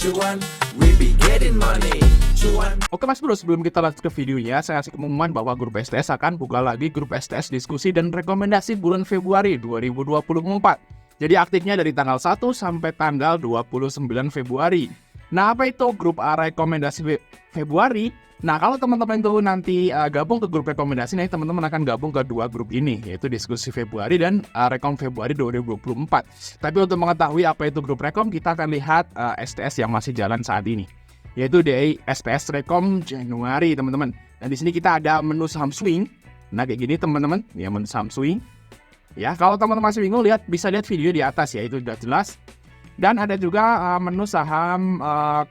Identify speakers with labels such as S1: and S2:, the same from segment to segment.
S1: cuan, we be getting money. Cuan.
S2: Oke Mas Bro, sebelum kita lanjut ke videonya, saya kasih pengumuman bahwa grup STS akan buka lagi grup STS diskusi dan rekomendasi bulan Februari 2024. Jadi aktifnya dari tanggal 1 sampai tanggal 29 Februari. Nah, apa itu grup rekomendasi Februari? Nah, kalau teman-teman itu nanti gabung ke grup rekomendasi, nih teman-teman akan gabung ke dua grup ini, yaitu diskusi Februari dan rekom Februari 2024. Tapi untuk mengetahui apa itu grup rekom, kita akan lihat STS yang masih jalan saat ini, yaitu di STS Rekom Januari, teman-teman. Dan di sini kita ada menu saham swing. Nah, kayak gini teman-teman, ya menu saham swing. Ya, kalau teman-teman masih bingung, bisa lihat video di atas ya, itu sudah jelas. Dan ada juga menu saham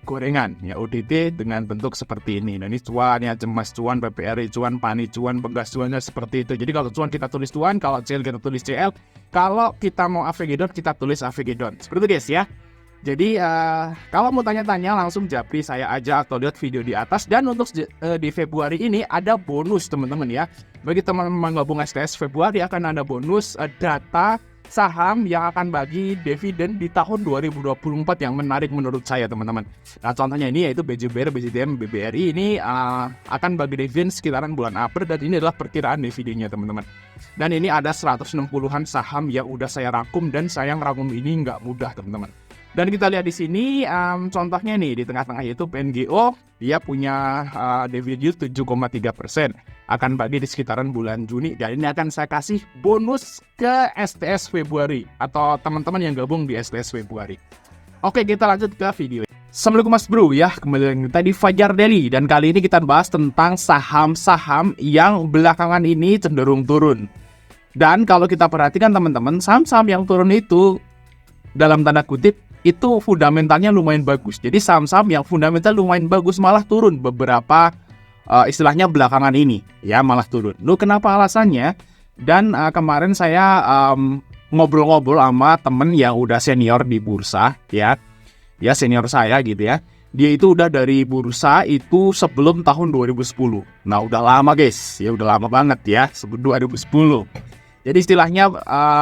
S2: gorengan, ya ODT dengan bentuk seperti ini. Nah, ini cuan ya, cemas cuan, PPRI cuan, pani cuan, penggas cuannya seperti itu. Jadi kalau cuan kita tulis cuan, kalau CL kita tulis CL, kalau kita mau AVG.DOT kita tulis AVG.DOT. Seperti itu guys ya. Jadi kalau mau tanya-tanya langsung japri saya aja atau lihat video di atas. Dan untuk di Februari ini ada bonus teman-teman ya. Bagi teman-teman gabung STS Februari akan ada bonus data saham yang akan bagi dividen di tahun 2024 yang menarik menurut saya teman-teman. Nah contohnya ini yaitu BJBR, BJTM, BBRI ini akan bagi dividen sekitaran bulan April dan ini adalah perkiraan dividennya teman-teman. Dan ini ada 160-an saham yang udah saya rangkum dan sayang rangkum ini nggak mudah teman-teman. Dan kita lihat di sini contohnya nih di tengah-tengah yaitu PNGO, dia punya dividen yield 7,3%, akan bagi di sekitaran bulan Juni. Dan ini akan saya kasih bonus ke STS Februari atau teman-teman yang gabung di STS Februari. Oke, kita lanjut ke video. Assalamualaikum Mas Bro ya, kembali lagi kita di Fajar Daily. Dan kali ini kita bahas tentang saham-saham yang belakangan ini cenderung turun. Dan kalau kita perhatikan teman-teman, saham-saham yang turun itu dalam tanda kutip itu fundamentalnya lumayan bagus. Jadi saham-saham yang fundamental lumayan bagus malah turun beberapa istilahnya belakangan ini ya, malah turun. Loh, kenapa alasannya? Dan kemarin saya ngobrol-ngobrol sama temen yang udah senior di bursa ya senior saya gitu ya. Dia itu udah dari bursa itu sebelum tahun 2010. Nah udah lama guys, ya udah lama banget ya, sebelum 2010. Jadi istilahnya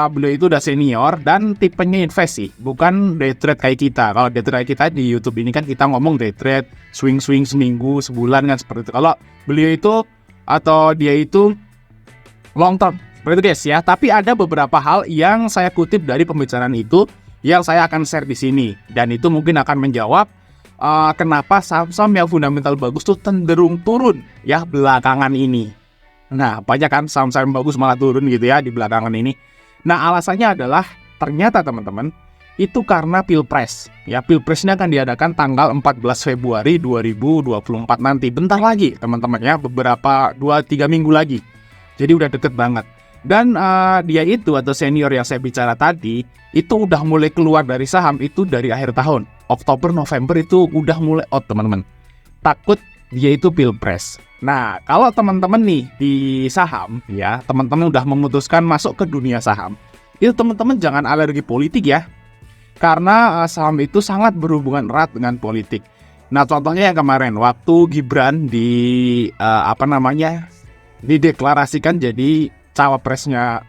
S2: beliau itu udah senior dan tipenya invest sih, bukan day trade kayak kita. Kalau day trade kita di YouTube ini kan kita ngomong day trade, swing seminggu, sebulan kan seperti itu. Kalau beliau itu atau dia itu long term, seperti itu guys ya. Tapi ada beberapa hal yang saya kutip dari pembicaraan itu yang saya akan share di sini. Dan itu mungkin akan menjawab kenapa saham-saham yang fundamental bagus tuh cenderung turun ya belakangan ini. Nah, banyak kan saham-saham bagus malah turun gitu ya di belakangan ini. Nah, alasannya adalah ternyata teman-teman itu karena Pilpres. Ya, Pilpresnya akan diadakan tanggal 14 Februari 2024 nanti. Bentar lagi teman-teman ya, beberapa 2-3 minggu lagi. Jadi udah deket banget. Dan dia itu atau senior yang saya bicara tadi itu udah mulai keluar dari saham itu dari akhir tahun. Oktober, November itu udah mulai out teman-teman. Takut dia itu Pilpres. Nah, kalau teman-teman nih di saham ya, teman-teman udah memutuskan masuk ke dunia saham, itu teman-teman jangan alergi politik ya. Karena saham itu sangat berhubungan erat dengan politik. Nah, contohnya yang kemarin waktu Gibran dideklarasikan jadi cawapresnya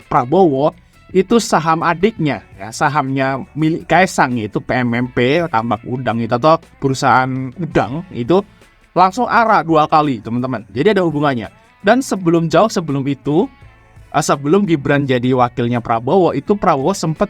S2: Prabowo, itu saham adiknya ya, sahamnya milik Kaisang yaitu PMMP, tambak udang itu atau perusahaan udang itu langsung arah 2 kali teman-teman. Jadi ada hubungannya. Dan sebelum itu, sebelum Gibran jadi wakilnya Prabowo, itu Prabowo sempat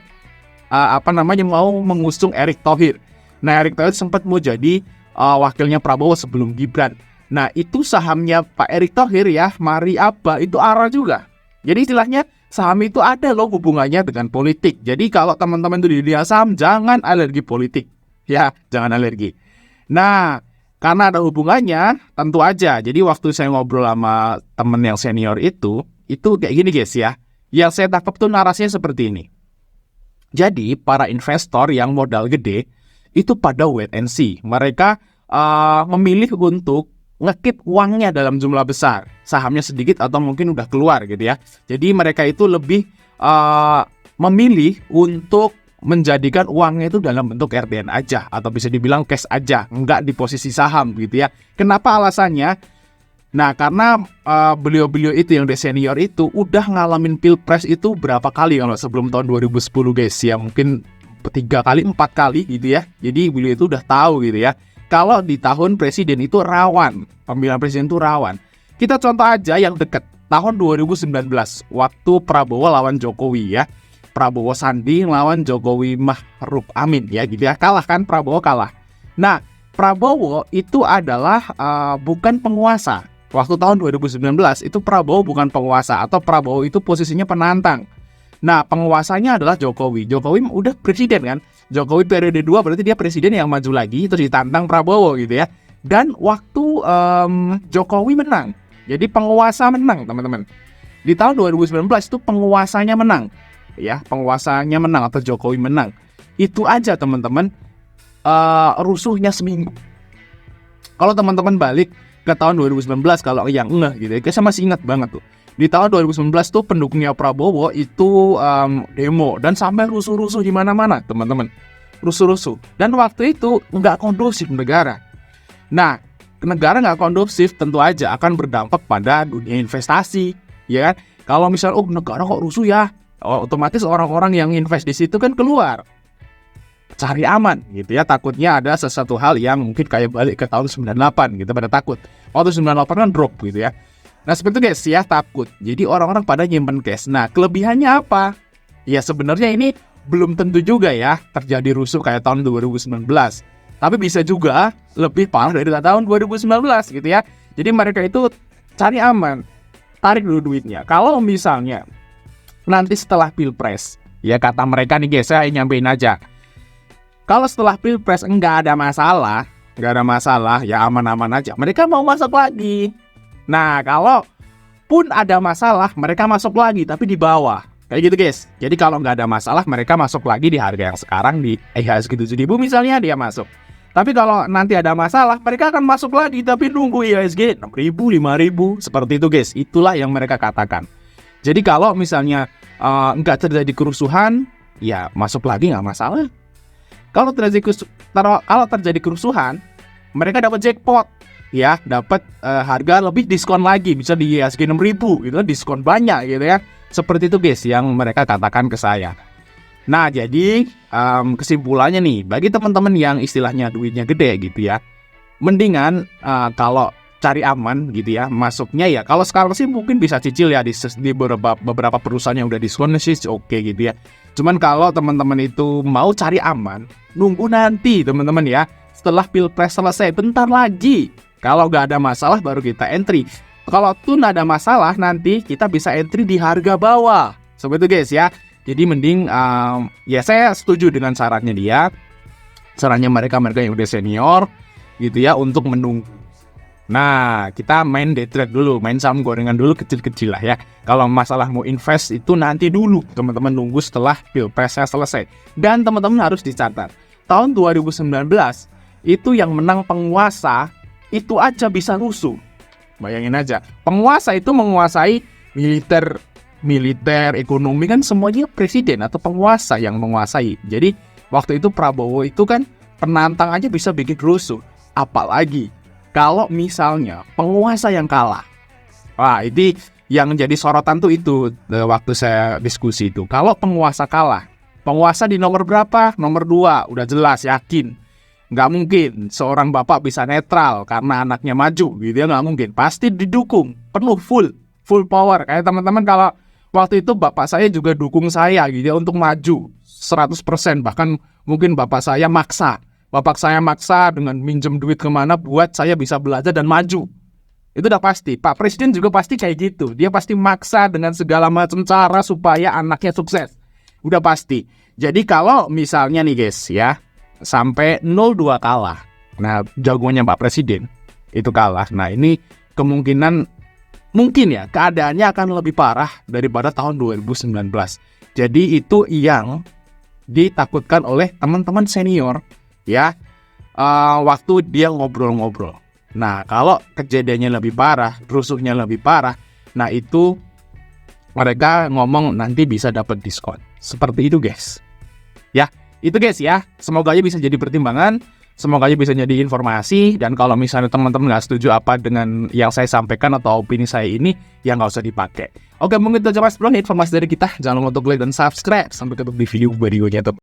S2: mau mengusung Erick Thohir. Nah, Erick Thohir sempat mau jadi wakilnya Prabowo sebelum Gibran. Nah, itu sahamnya Pak Erick Thohir ya, Mari Aba itu arah juga. Jadi istilahnya saham itu ada loh hubungannya dengan politik. Jadi kalau teman-teman itu di dunia saham jangan alergi politik. Ya, jangan alergi. Nah, karena ada hubungannya, tentu aja. Jadi waktu saya ngobrol sama temen yang senior itu kayak gini guys ya. Yang saya tangkap tuh narasinya seperti ini. Jadi para investor yang modal gede itu pada wait and see. Mereka memilih untuk ngekip uangnya dalam jumlah besar. Sahamnya sedikit atau mungkin udah keluar gitu ya. Jadi mereka itu lebih memilih untuk menjadikan uangnya itu dalam bentuk RDN aja atau bisa dibilang cash aja, nggak di posisi saham gitu ya. Kenapa alasannya? Nah, karena beliau-beliau itu yang senior itu udah ngalamin Pilpres itu berapa kali kalau sebelum tahun 2010 guys ya, mungkin 3 kali 4 kali gitu ya. Jadi beliau itu udah tahu gitu ya, kalau di tahun presiden itu rawan, pemilihan presiden itu rawan. Kita contoh aja yang dekat, tahun 2019 waktu Prabowo lawan Jokowi ya. Prabowo Sandi lawan Jokowi Ma'ruf Amin ya gitu ya. Kalah kan, Prabowo kalah. Nah, Prabowo itu adalah bukan penguasa. Waktu tahun 2019 itu Prabowo bukan penguasa, atau Prabowo itu posisinya penantang. Nah, penguasanya adalah Jokowi. Jokowi udah presiden kan. Jokowi periode 2 berarti dia presiden yang maju lagi, terus ditantang Prabowo gitu ya. Dan waktu Jokowi menang, jadi penguasa menang teman-teman. Di tahun 2019 itu penguasanya menang, ya, penguasanya menang atau Jokowi menang. Itu aja teman-teman, rusuhnya seminggu. Kalau teman-teman balik ke tahun 2019, kalau yang gitu ya, saya masih ingat banget tuh. Di tahun 2019 tuh pendukungnya Prabowo itu demo dan sampai rusuh-rusuh di mana-mana, teman-teman. Rusuh-rusuh. Dan waktu itu nggak kondusif negara. Nah, negara nggak kondusif tentu aja akan berdampak pada dunia investasi, ya kan? Kalau misalnya negara kok rusuh ya, otomatis orang-orang yang invest di situ kan keluar cari aman gitu ya, takutnya ada sesuatu hal yang mungkin kayak balik ke tahun 98 gitu, pada takut. Waktu 98 kan drop gitu ya. Nah, seperti itu guys ya, takut. Jadi orang-orang pada nyimpen cash. Nah, kelebihannya apa? Ya sebenarnya ini belum tentu juga ya terjadi rusuh kayak tahun 2019. Tapi bisa juga lebih parah dari tahun 2019 gitu ya. Jadi mereka itu cari aman, tarik dulu duitnya. Kalau misalnya nanti setelah Pilpres, ya kata mereka nih guys, saya nyampein aja. Kalau setelah Pilpres nggak ada masalah, ya aman-aman aja, mereka mau masuk lagi. Nah, kalau pun ada masalah, mereka masuk lagi tapi di bawah. Kayak gitu guys. Jadi kalau nggak ada masalah, mereka masuk lagi di harga yang sekarang di IHSG 7.000 misalnya, dia masuk. Tapi kalau nanti ada masalah, mereka akan masuk lagi tapi nunggu IHSG 6.000, 5.000. Seperti itu guys. Itulah yang mereka katakan. Jadi kalau misalnya nggak terjadi kerusuhan, ya masuk lagi nggak masalah. Kalau terjadi kerusuhan, mereka dapat jackpot, ya, dapat harga lebih, diskon lagi, bisa di IHSG 6.000 gitu, diskon banyak gitu ya. Seperti itu guys yang mereka katakan ke saya. Nah, jadi kesimpulannya nih, bagi teman-teman yang istilahnya duitnya gede gitu ya, mendingan kalau cari aman gitu ya, masuknya ya kalau sekarang sih mungkin bisa cicil ya di beberapa perusahaan yang udah diskon sih oke gitu ya. Cuman kalau teman-teman itu mau cari aman, nunggu nanti teman-teman ya, setelah Pilpres selesai, bentar lagi. Kalau nggak ada masalah baru kita entry. Kalau tuh nggak ada masalah, nanti kita bisa entry di harga bawah. Seperti itu guys ya. Jadi mending ya saya setuju dengan sarannya dia. Sarannya mereka yang udah senior gitu ya, untuk menunggu. Nah, kita main day trade dulu, main saham gorengan dulu kecil-kecil lah ya. Kalau masalah mau invest itu nanti dulu, teman-teman nunggu setelah Pilpresnya selesai. Dan teman-teman harus dicatat, tahun 2019 itu yang menang penguasa itu aja bisa rusuh. Bayangin aja, penguasa itu menguasai militer, ekonomi, kan semuanya presiden atau penguasa yang menguasai. Jadi waktu itu Prabowo itu kan penantang aja bisa bikin rusuh, apalagi kalau misalnya penguasa yang kalah. Wah, itu yang jadi sorotan tuh itu waktu saya diskusi itu. Kalau penguasa kalah, penguasa di nomor berapa? Nomor 2, udah jelas, yakin. Nggak mungkin seorang bapak bisa netral karena anaknya maju gitu ya, nggak mungkin. Pasti didukung, penuh, full power. Kayak teman-teman kalau waktu itu bapak saya juga dukung saya gitu ya untuk maju 100%. Bahkan mungkin bapak saya maksa dengan minjem duit kemana buat saya bisa belajar dan maju. Itu udah pasti. Pak Presiden juga pasti kayak gitu. Dia pasti maksa dengan segala macam cara supaya anaknya sukses. Udah pasti. Jadi kalau misalnya nih guys ya, sampai 0-2 kalah. Nah, jagoannya Pak Presiden itu kalah. Nah, ini kemungkinan mungkin ya keadaannya akan lebih parah daripada tahun 2019. Jadi itu yang ditakutkan oleh teman-teman senior ya, waktu dia ngobrol-ngobrol. Nah, kalau kejadiannya lebih parah, rusuhnya lebih parah, nah itu mereka ngomong nanti bisa dapat diskon. Seperti itu guys. Ya, itu guys ya. Semoga aja bisa jadi pertimbangan, semoga aja bisa jadi informasi. Dan kalau misalnya teman-teman nggak setuju apa dengan yang saya sampaikan atau opini saya ini, ya nggak usah dipakai. Oke, mungkin itu aja mas bro, informasi dari kita. Jangan lupa untuk like dan subscribe. Sampai ketemu di video berikutnya.